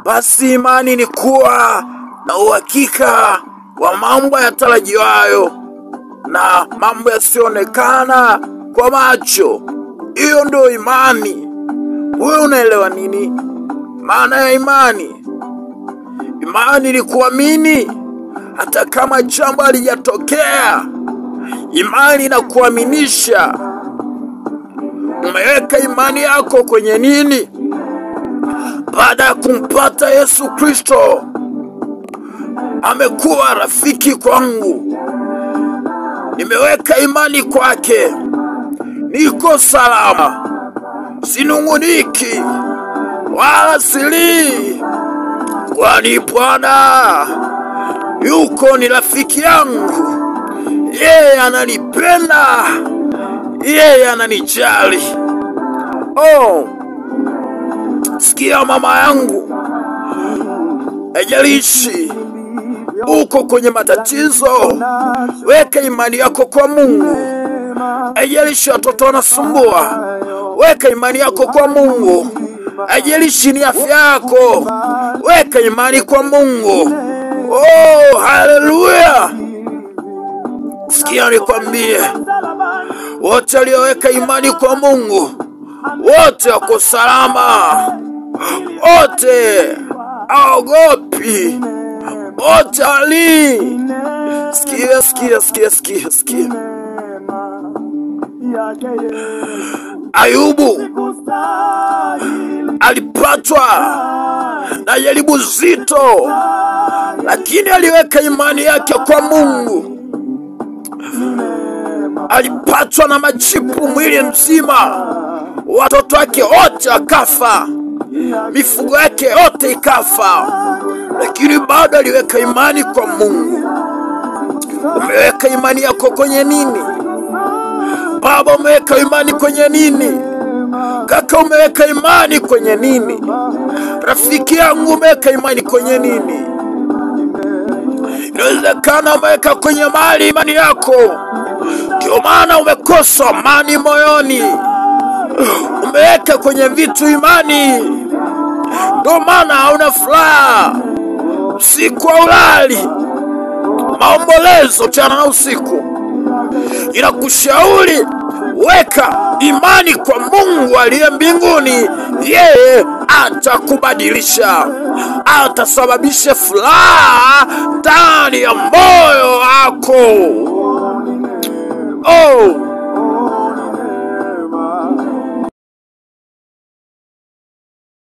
Basi imani ni kuwa na uhakika wa mambo yatarajiwayo na mambo yasionekana kwa macho. Hiyo ndio imani. Wewe unaelewa nini maana ya imani? Imani ni kuamini hata kama jambo halijatokea. Imani inakuaminisha. Umeweka imani yako kwenye nini? Baada ya kumpata Yesu Kristo, amekuwa rafiki kwangu. Nimeweka imani kwake. Niko salama. Sinunguniki wala silii, kwani Bwana yuko ni rafiki yangu. Yeye ananipenda. Yeye ananijali. Sikia mama yangu, haijalishi uko kwenye matatizo, weka imani yako kwa Mungu. Haijalishi watoto wanasumbua, weka imani yako kwa Mungu. Haijalishi ni afya yako, weka imani kwa Mungu. Haleluya! Sikia nikwambie, wote walioweka imani kwa Mungu, wote wako salama. Wote haogopi. Wote ali. Sikia. Ayubu alipatwa na jaribu zito, lakini aliweka imani yake kwa Mungu. Alipatwa na majipu mwili mzima, watoto wake wote wakafa, mifugo yake yote ikafa, lakini bado aliweka imani kwa Mungu. Umeweka imani yako kwenye nini? Baba, umeweka imani kwenye nini? Kaka, umeweka imani kwenye nini? Rafiki yangu, umeweka imani kwenye nini? Inawezekana umeweka kwenye mali imani yako, ndio maana umekosa amani moyoni. Umeweka kwenye vitu imani, ndio maana hauna furaha. Usiku ulali, maombolezo mchana na usiku. Inakushauri weka imani kwa Mungu aliye mbinguni. Yeye atakubadilisha, atasababisha furaha ndani ya moyo wako.